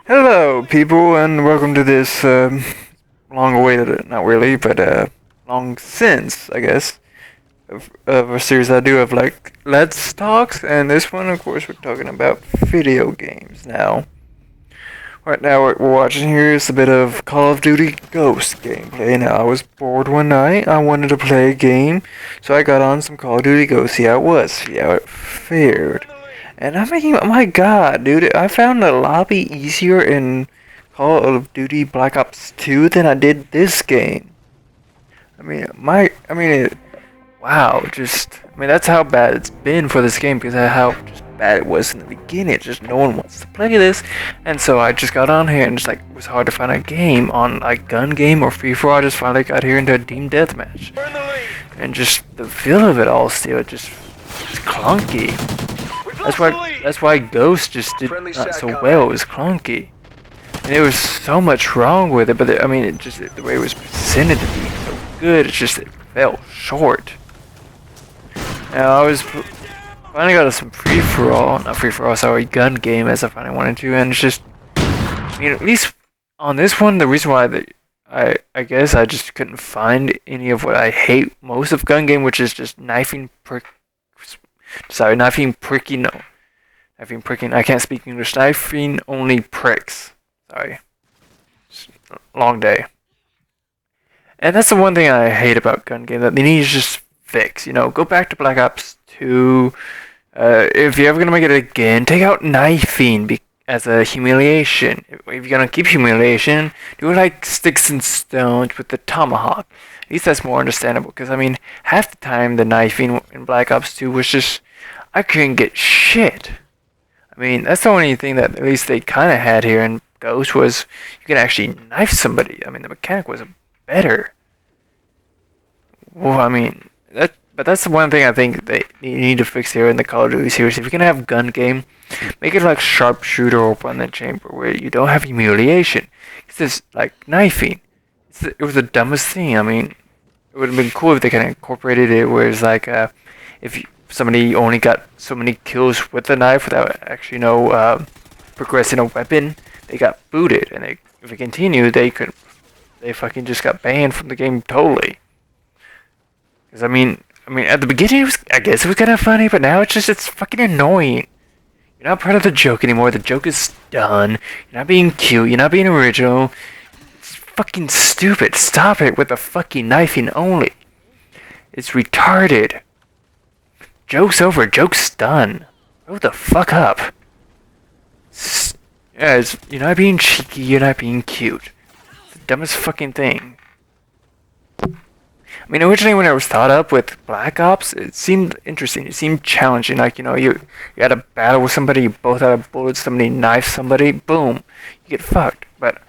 Hello, people, and welcome to this long-awaited, not really, but long since, I guess, of a series I do of like Let's Talks, and this one, of course, we're talking about video games now. Right now, what we're watching here is a bit of Call of Duty Ghost gameplay. Now, I was bored one night, I wanted to play a game, so I got on some Call of Duty Ghost, see how it was, see how it fared. And I'm thinking, oh my god, dude, I found the lobby easier in Call of Duty Black Ops 2 than I did this game. Wow, that's how bad it's been for this game because of how just bad it was in the beginning. It's just no one wants to play this, and so I just got on here and just like it was hard to find a game on like gun game or free for all. I just finally got here into a team deathmatch, and just the feel of it all still it's clunky. That's why Ghost just did not so well. It was clunky, and there was so much wrong with it. But the way it was presented to be so good. It fell short. Now finally got some sorry, gun game as I finally wanted to, and it's just, at least on this one, the reason why I guess I just couldn't find any of what I hate most of gun game, which is just knifing pricking. I can't speak English. Knifing only pricks. Sorry. Long day. And that's the one thing I hate about gun game that they need to just fix. Go back to Black Ops 2. If you're ever gonna make it again, take out knifing as a humiliation. If you're gonna keep humiliation, do it like sticks and stones with the tomahawk. At least that's more understandable. Because half the time the knifing in Black Ops 2 was just I couldn't get shit. That's the only thing that at least they kind of had here in Ghost was you can actually knife somebody. The mechanic was better. Well, but that's the one thing I think they need to fix here in the Call of Duty series. If you're gonna have gun game, make it like sharpshooter or open the chamber where you don't have humiliation. It's just like knifing. It was the dumbest thing. It would have been cool if they kind of incorporated it where it's like if somebody only got so many kills with the knife without actually progressing a weapon, they got booted, and if they continued, they fucking just got banned from the game totally. Because at the beginning I guess it was kind of funny, but now it's fucking annoying. You're not part of the joke anymore. The joke is done. You're not being cute. You're not being original. It's fucking stupid. Stop it with the fucking knifing only. It's retarded. Joke's over. Joke's done. Grow the fuck up. You're not being cheeky. You're not being cute. It's the dumbest fucking thing. Originally when it was thought up with Black Ops, it seemed interesting. It seemed challenging. Like, you had a battle with somebody, you both out of bullets, somebody knifes somebody, boom, you get fucked. But,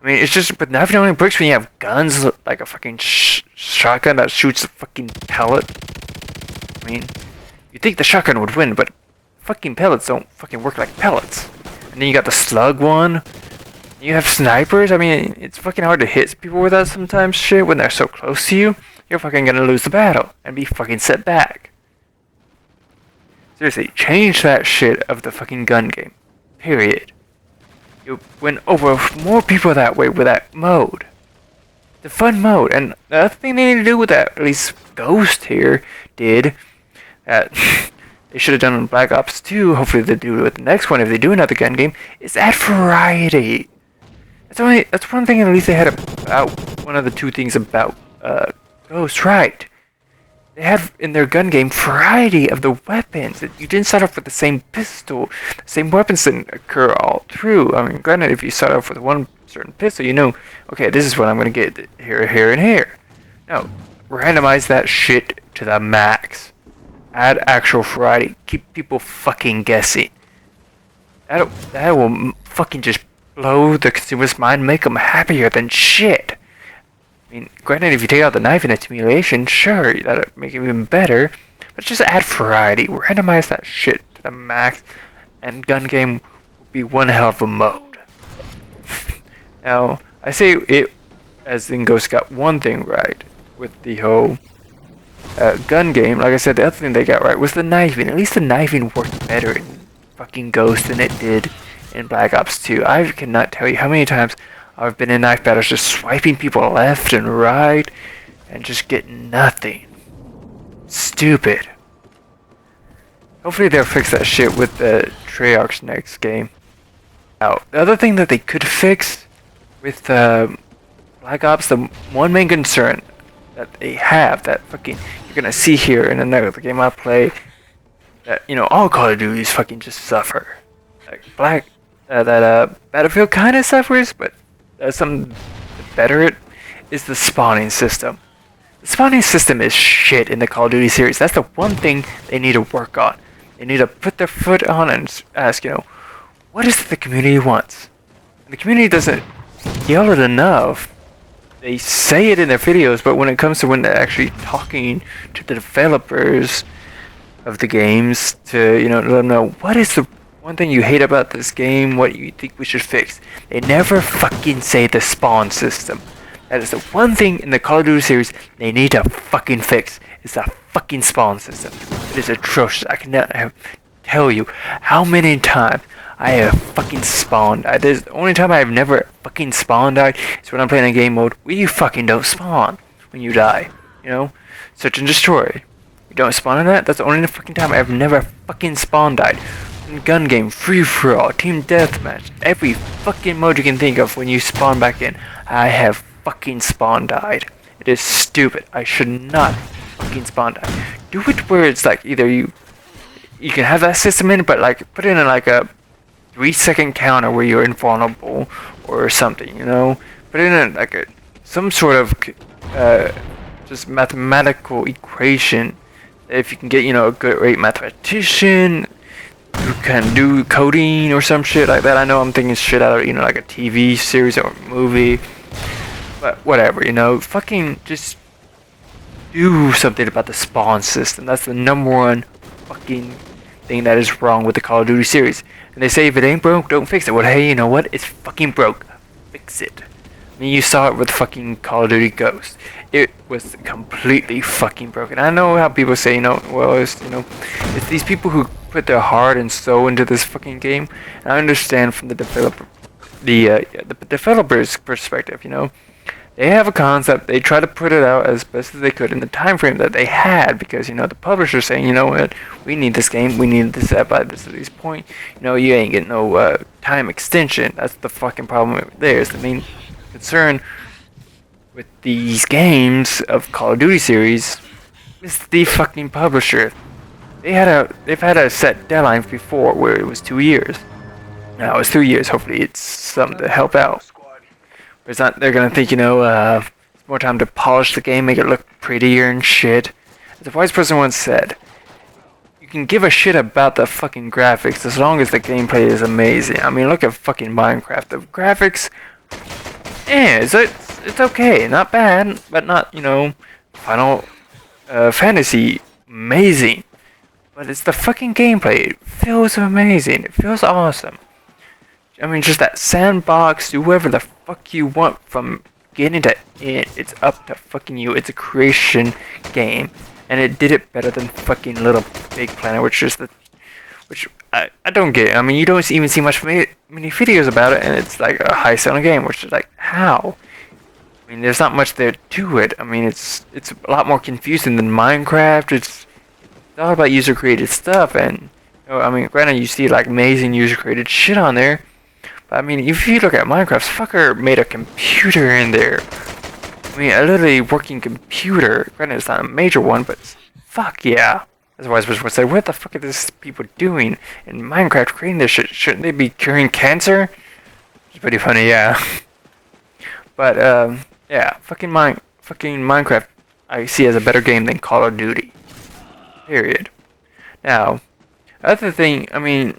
but knifing only breaks when you have guns, like a fucking shotgun that shoots a fucking pellet. You'd think the shotgun would win, but fucking pellets don't fucking work like pellets. And then you got the slug one. You have snipers. It's fucking hard to hit people with that sometimes shit when they're so close to you. You're fucking gonna lose the battle and be fucking set back. Seriously, change that shit of the fucking gun game. Period. You win over more people that way with that mode. The fun mode. And the other thing they need to do with that, at least Ghost here did, that they should have done in Black Ops 2, hopefully they do it with the next one if they do another gun game, is add variety. That's one thing at least they had about one of the two things about Ghost, right? They had in their gun game variety of the weapons. You didn't start off with the same pistol. The same weapons didn't occur all through. Granted, if you start off with one certain pistol, okay, this is what I'm gonna get here, here, and here. No, randomize that shit to the max. Add actual variety. Keep people fucking guessing. That will fucking just blow the consumer's mind, make them happier than shit. Granted, if you take out the knife and accumulation, sure, that'll make it even better, but just add variety, randomize that shit to the max, and gun game will be one hell of a mode. Now, I say it, as in Ghost got one thing right with the whole gun game. Like I said, the other thing they got right was the knifing. At least the knifing worked better in fucking Ghost than it did in Black Ops 2. I cannot tell you how many times I've been in knife battles just swiping people left and right and just getting nothing. Stupid. Hopefully they'll fix that shit with the Treyarch's next game. Now, the other thing that they could fix with Black Ops, the one main concern that they have that fucking you're gonna see here in another game I play, that all Call of Duties fucking just suffer. Like Battlefield kind of suffers, but something to better it is the spawning system. The spawning system is shit in the Call of Duty series. That's the one thing they need to work on. They need to put their foot on and ask, what is it the community wants? And the community doesn't yell it enough. They say it in their videos, but when it comes to when they're actually talking to the developers of the games to, let them know what is the one thing you hate about this game, what you think we should fix. They never fucking say the spawn system. That is the one thing in the Call of Duty series they need to fucking fix. It's the fucking spawn system. It is atrocious. I cannot tell you how many times I have fucking spawned. The only time I have never fucking spawned died is when I'm playing a game mode where you fucking don't spawn when you die. Search and destroy. You don't spawn in that? That's the only fucking time I've never fucking spawn died. Gun game, free for all, team deathmatch, every fucking mode you can think of when you spawn back in, I have fucking spawn died. It is stupid. I should not fucking spawn die. Do it where it's like either you can have that system in, but like put in like a 3-second counter where you're invulnerable or something, Put in like some sort of just mathematical equation. If you can get a good rate mathematician who can do coding or some shit like that. I know I'm thinking shit out of like a TV series or a movie, but whatever, fucking just do something about the spawn system. That's the number one fucking thing that is wrong with the Call of Duty series. And they say if it ain't broke, don't fix it. Well, hey, you know what? It's fucking broke. Fix it. I mean, you saw it with fucking Call of Duty Ghost. It was completely fucking broken. I know how people say, well, it's these people who put their heart and soul into this fucking game. And I understand from the developer's perspective, They have a concept, they try to put it out as best as they could in the time frame that they had, because, the publisher's saying, what, we need this game, we need this at by this point, you ain't getting no time extension. That's the fucking problem there. Is the main concern with these games of Call of Duty series is the fucking publisher. They've had a set deadline before where it was 2 years. Now it's 3 years. Hopefully it's something to help out. But it's not. They're gonna think it's more time to polish the game, make it look prettier and shit. As a wise person once said, you can give a shit about the fucking graphics as long as the gameplay is amazing. I mean, look at fucking Minecraft. The graphics, it's okay, not bad, but not Final Fantasy amazing. But it's the fucking gameplay. It feels amazing. It feels awesome. I mean, just that sandbox, do whatever the fuck you want from getting to it. It's up to fucking you. It's a creation game. And it did it better than fucking Little Big Planet, which I don't get. I mean, you don't even see many videos about it, and it's like a high-selling game, which is like, how? I mean, there's not much there to it. I mean, it's a lot more confusing than Minecraft. It's all about user-created stuff, and I mean, granted, you see like amazing user-created shit on there, but I mean, if you look at Minecraft, fucker made a computer in there. I mean, a literally working computer. Granted, it's not a major one, but fuck yeah. That's why I was supposed to say, what the fuck are these people doing in Minecraft creating this shit? Shouldn't they be curing cancer? It's pretty funny, yeah. But yeah, fucking Minecraft I see as a better game than Call of Duty. Period. Now, other thing I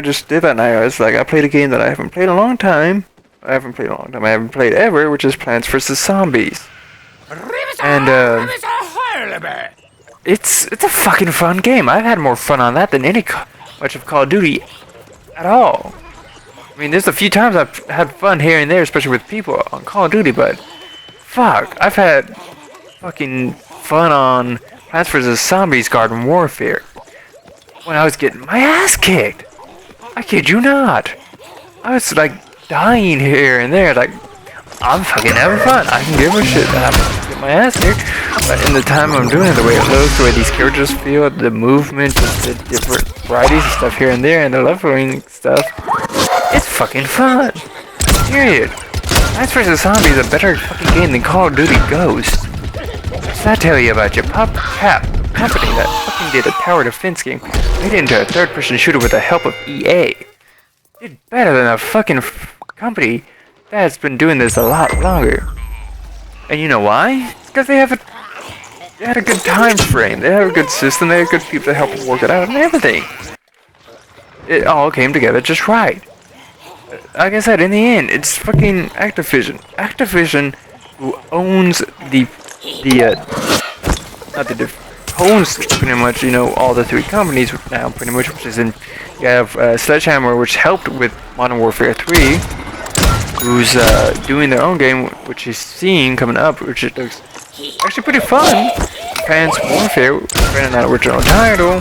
just did that night was like I played a game that I haven't played in a long time. I haven't played ever, which is Plants vs. Zombies. And it's a fucking fun game. I've had more fun on that than much of Call of Duty at all. I mean, there's a few times I've had fun here and there, especially with people on Call of Duty, but fuck, I've had fucking fun on Plants vs. Zombies Garden Warfare when I was getting my ass kicked. I kid you not. I was like dying here and there, like I'm fucking having fun. I can give a shit that I'm get my ass here. But in the time I'm doing it, the way it looks, the way these characters feel, the movement, just the different varieties of stuff here and there, and the leveling stuff, it's fucking fun. Period. Plants vs. Zombies is a better fucking game than Call of Duty Ghosts. What does that tell you about your PopCap, the company that fucking did a tower defense game, made it into a third-person shooter with the help of EA? Did better than a fucking company that's been doing this a lot longer. And you know why? It's because they had a good time frame. They had a good system. They had good people to help them work it out and everything. It all came together just right. Like I said, in the end, it's fucking Activision. Activision, who owns owns pretty much, you know, all the three companies now, pretty much, which is in, you have Sledgehammer, which helped with Modern Warfare 3, who's doing their own game, which is seen coming up, which it looks actually pretty fun. Advanced Warfare, granted not original title.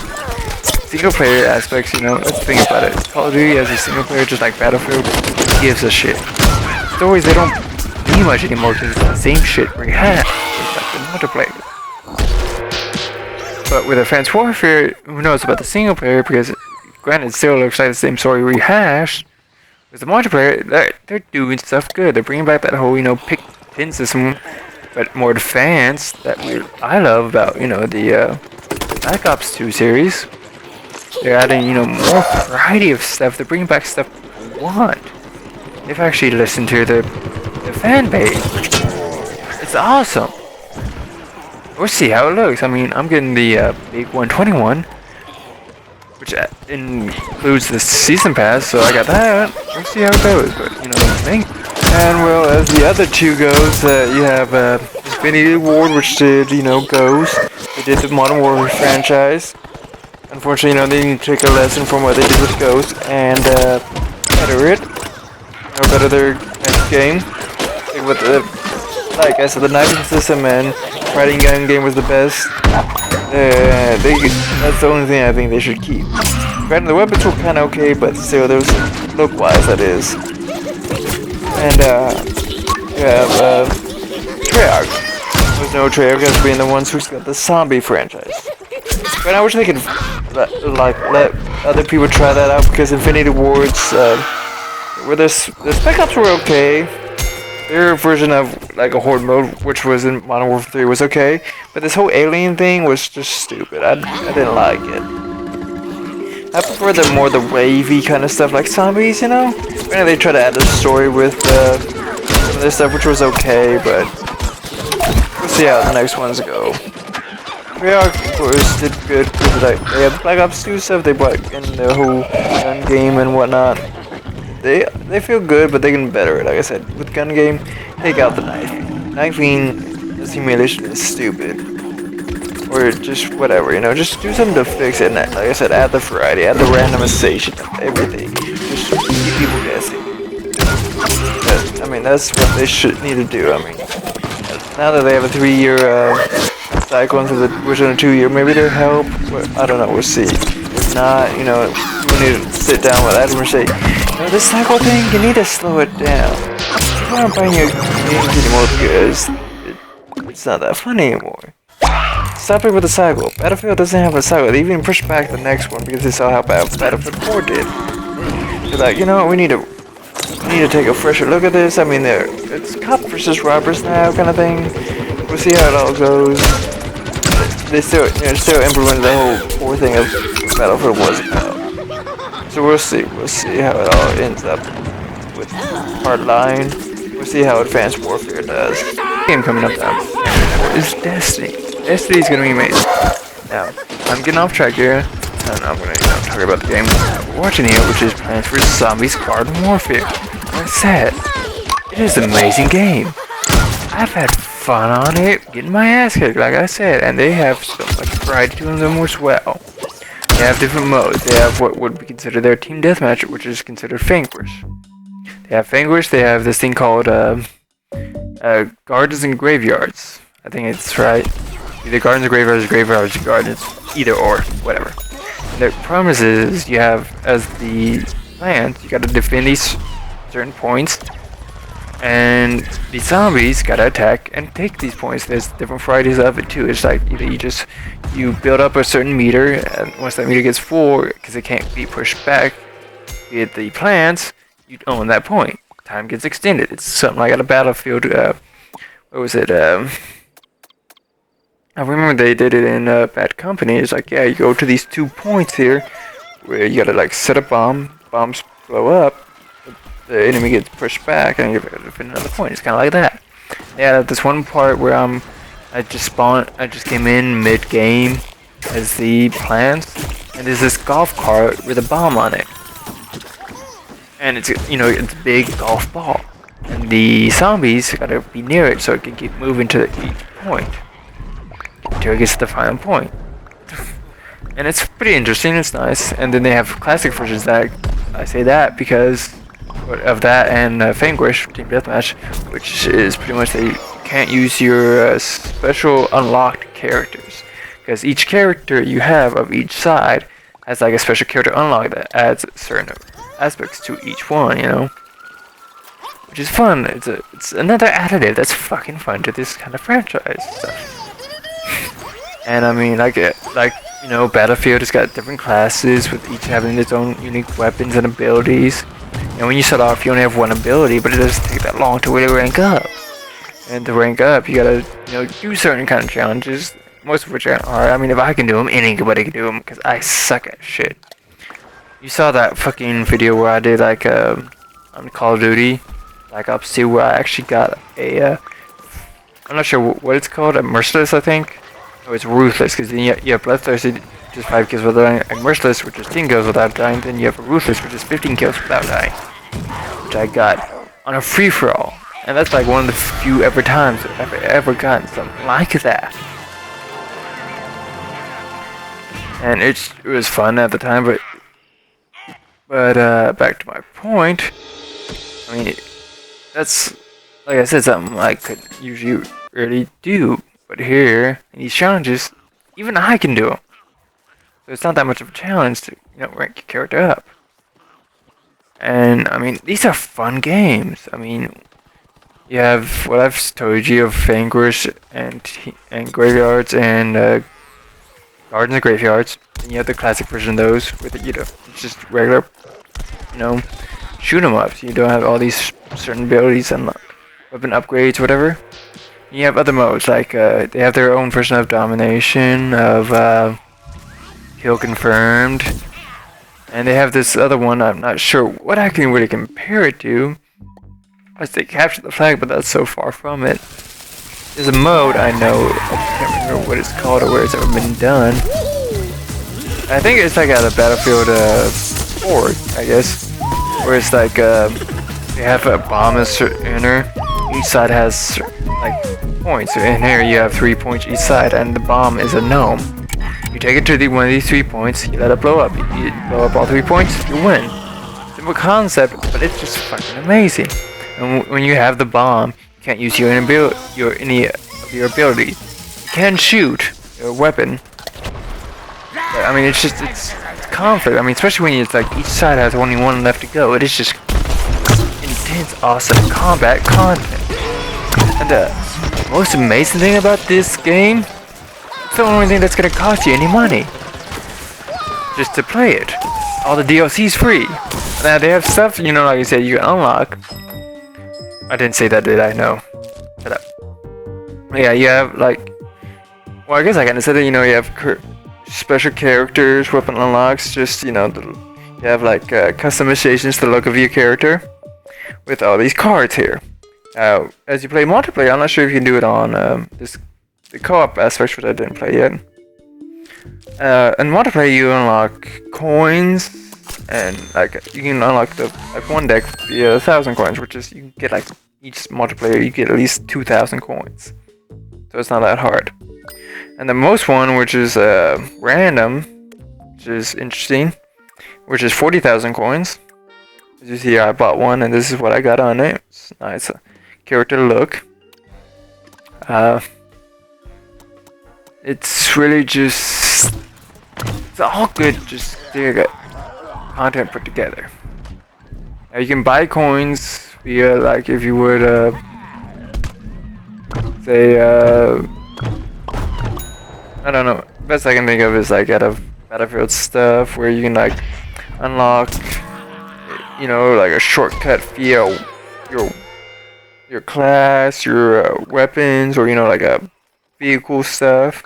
Single player aspects, you know, let's think about it. Call of Duty as a single player, just like Battlefield, gives a shit. Stories, they don't mean much anymore because it's the same shit we had with like the multiplayer. But with Advanced Warfare, who knows about the single player, because granted it still looks like the same story rehashed. With the multiplayer, they're doing stuff good. They're bringing back that whole, you know, pick pin system, but more advanced that I love about, you know, the Black Ops 2 series. They're adding, you know, more variety of stuff. They're bringing back stuff we want. They've actually listened to the fan base. It's awesome. We'll see how it looks. I mean, I'm getting the big 121, which includes the season pass, so I got that. We'll see how it goes, but you know what I mean. And well, as the other two goes, you have Infinity Ward, which did, you know, Ghost. They did the Modern Warfare franchise. Unfortunately, you know, they need to take a lesson from what they did with Ghost and better it. You know, better their next game. With the, like I said, the knifing system and fighting gun game was the best. That's the only thing I think they should keep. Granted, the weapons were kind of okay, but still, there was look-wise, that is. And you have Treyarch. There's no Treyarch as being the ones who's got the zombie franchise. But I wish they could let other people try that out, because Infinity Wards, where the Spec Ops were okay. Their version of like a horde mode, which was in Modern Warfare 3, was okay. But this whole alien thing was just stupid. I didn't like it. I prefer the wavy kind of stuff like zombies, you know? Granted, they try to add a story with some of this stuff, which was okay, but we'll see how the next ones go. Treyarch, of course, did good because like, they had Black Ops 2 stuff, they brought in the whole gun game and whatnot. They feel good, but they can better it. Like I said, with gun game, take out the knifing. Knifing, the simulation is stupid. Or just whatever, you know, just do something to fix it. And like I said, add the variety, add the randomization of everything. Just keep people guessing. But, I mean, that's what they should need to do. I mean, now that they have a 3-year cycle instead of which on a 2-year, maybe they'll help. I don't know, we'll see. If not, you know, we need to sit down with Adam and say, you know, this cycle thing, you need to slow it down. People aren't buying your games anymore because it's not that fun anymore. Stop it with the cycle. Battlefield doesn't have a cycle. They even pushed back the next one because they saw how bad Battlefield 4 did. They're like, you know what, we need to take a fresher look at this. I mean, it's cop versus robbers now kind of thing. We'll see how it all goes. They still implemented the whole core thing of what Battlefield was about. So we'll see how it all ends up with Hardline. We'll see how Advanced Warfare does. The game coming up now is Destiny. Destiny's gonna be amazing. Now, I'm getting off track here. And I'm gonna talk about the game we're watching here, which is Plants vs. Zombies Garden Warfare. Like I said, it is an amazing game. I've had fun on it, getting my ass kicked, like I said, and they have so much variety to them as well. They have different modes. They have what would be considered their team deathmatch, which is considered Vanquish. They have Vanquish. They have this thing called Gardens and Graveyards. I think it's right. Either Gardens or Graveyards, Graveyards or Gardens. Either or, whatever. The promise is you have, as the plants, you gotta defend these certain points, and the zombies gotta attack and take these points. There's different varieties of it too. It's like either you build up a certain meter, and once that meter gets full, because it can't be pushed back, be it the plants, you own that point. Time gets extended. It's something like at a battlefield. What was it? I remember they did it in Bad Company. It's like, yeah, you go to these 2 points here, where you gotta like set a bomb. Bombs blow up. The enemy gets pushed back, and you gotta defend another point. It's kind of like that. Yeah, this one part where I just came in mid-game as the plants, and there's this golf cart with a bomb on it, and it's it's a big golf ball, and the zombies gotta be near it so it can keep moving to each point until it gets to the final point. And it's pretty interesting. It's nice. And then they have classic versions. That I say that because of that and Vanquish Team Deathmatch, which is pretty much they can't use your special unlocked characters, because each character you have of each side has like a special character unlock that adds certain aspects to each one, which is fun. It's another additive that's fucking fun to this kind of franchise stuff. And I mean, Battlefield has got different classes with each having its own unique weapons and abilities. And when you start off, you only have one ability, but it doesn't take that long to really rank up. And to rank up, you gotta, do certain kind of challenges. Most of which are, I mean, if I can do them, anybody can do them, because I suck at shit. You saw that fucking video where I did, like, on Call of Duty, Black Ops 2, where I actually got a, I'm not sure what it's called, a Merciless, I think. Oh, it's Ruthless, because then you have Bloodthirsty, which is 5 kills without dying, and Merciless, which is 10 kills without dying, then you have a Ruthless, which is 15 kills without dying. Which I got on a free-for-all. And that's like one of the few ever times I've ever gotten something like that. And it was fun at the time, but back to my point, I mean, that's, like I said, something I could usually really do. But here, in these challenges, even I can do them. So it's not that much of a challenge to, rank your character up. And, I mean, these are fun games. I mean, you have what I've told you of Vanquish and Graveyards and Gardens and Graveyards. And you have the classic version of those with it's just regular, shoot 'em ups. You don't have all these certain abilities and weapon upgrades, whatever. You have other modes, like, they have their own version of Domination, of, Kill Confirmed, and they have this other one, I'm not sure what I can really compare it to. I say Capture the Flag, but that's so far from it. There's a mode, I know, I can't remember what it's called or where it's ever been done. I think it's like at a Battlefield, 4, I guess, where it's like, they have a bomb in center. Each side has like points. So in here you have 3 points each side, and the bomb is a gnome. You take it to one of these 3 points, you let it blow up. You blow up all 3 points, you win. Simple concept, but it's just fucking amazing. And when you have the bomb, you can't use any of your abilities. You can shoot your weapon. But, I mean, it's conflict. I mean, especially when it's like each side has only one left to go. It is just intense, awesome combat content. And the most amazing thing about this game, it's the only thing that's gonna cost you any money. Just to play it. All the DLC's free. Now they have stuff, like I said, you can unlock. I didn't say that, did I? No. Shut up. Yeah, you have well, I guess I kinda said that, you have special characters, weapon unlocks, just, you have customizations to the look of your character with all these cards here. As you play multiplayer, I'm not sure if you can do it on the co-op aspect, which I didn't play yet. In multiplayer, you unlock coins, and you can unlock one deck via 1,000 coins, which is you can get each multiplayer you get at least 2,000 coins. So it's not that hard. And the most one, which is random, which is interesting, which is 40,000 coins. As you see, I bought one, and this is what I got on it. It's nice character look. It's really just, it's all good, just content put together. Now you can buy coins via, like, if you would, say, I don't know. Best I can think of is like out of Battlefield stuff where you can like unlock, you know, like a shortcut via your class, your weapons, or you know, like a vehicle stuff.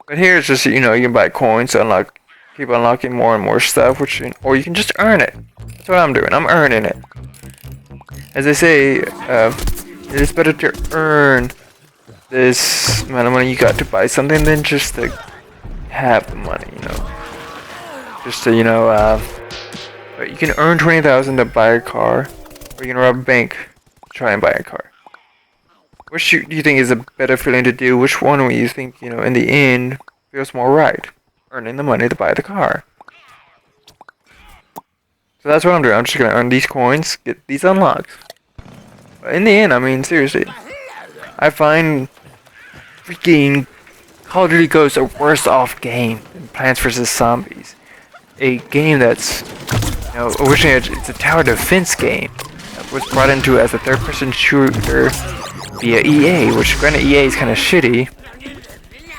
But here it's just, you know, you can buy coins to unlock, keep unlocking more and more stuff, or you can just earn it. That's what I'm doing. I'm earning it. As they say, it is better to earn this amount of money you got to buy something than just to have the money, you know. Just to, you know, but you can earn 20,000 to buy a car, or you can rob a bank to try and buy a car. Which do you think is a better feeling to do? Which one do you think, you know, in the end feels more right? Earning the money to buy the car. So that's what I'm doing. I'm just gonna earn these coins, get these unlocked. But in the end, I mean, seriously, I find freaking Call of Duty Ghosts a worse off game than Plants vs. Zombies. A game that's, you know, originally it's a tower defense game that was brought into as a third-person shooter via EA, which granted EA is kind of shitty.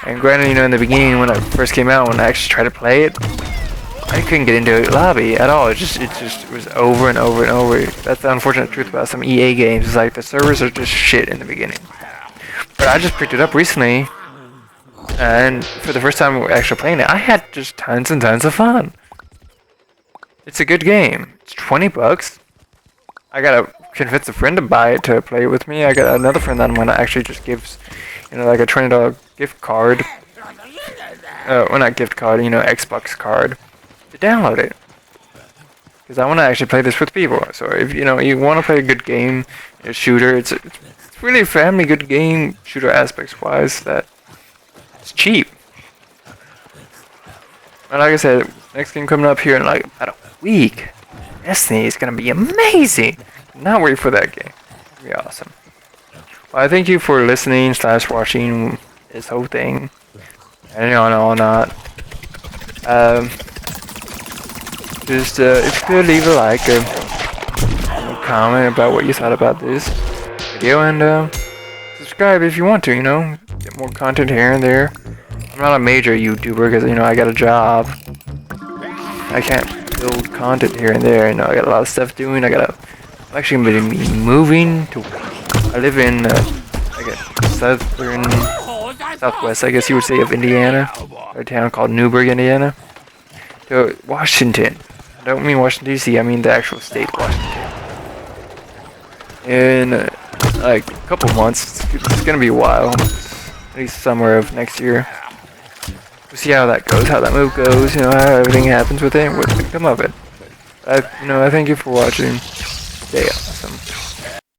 And granted, you know, in the beginning when it first came out, when I actually tried to play it, I couldn't get into a lobby at all. It just was over and over and over. That's the unfortunate truth about some EA games. Is like the servers are just shit in the beginning. But I just picked it up recently, and for the first time actually playing it, I had just tons and tons of fun. It's a good game. It's $20. I gotta convince a friend to buy it to play it with me. I got another friend that I'm gonna actually just gives, you know, like a $20 gift card. Well, not gift card, you know, Xbox card to download it. Because I want to actually play this with people. So if you know you want to play a good game, a shooter, it's really a family good game, shooter aspects wise, that it's cheap. And like I said, next game coming up here in like about a week, Destiny is gonna be amazing. Not wait for that game. It'll be awesome. Well, I thank you for listening / watching this whole thing. And all not. Just if you could leave a like, a comment about what you thought about this video, and subscribe if you want to. You know, get more content here and there. I'm not a major YouTuber because, you know, I got a job. I can't build content here and there. You know, I got a lot of stuff doing. I'm actually gonna be moving to. I live in like a southwest, I guess you would say, of Indiana, a town called Newburgh, Indiana, to Washington. I don't mean Washington D.C. I mean the actual state, Washington. In like a couple months, it's gonna be a while, at least summer of next year. We'll see how that goes, how that move goes, you know, how everything happens with it, and what's gonna come of it. I thank you for watching. Stay awesome.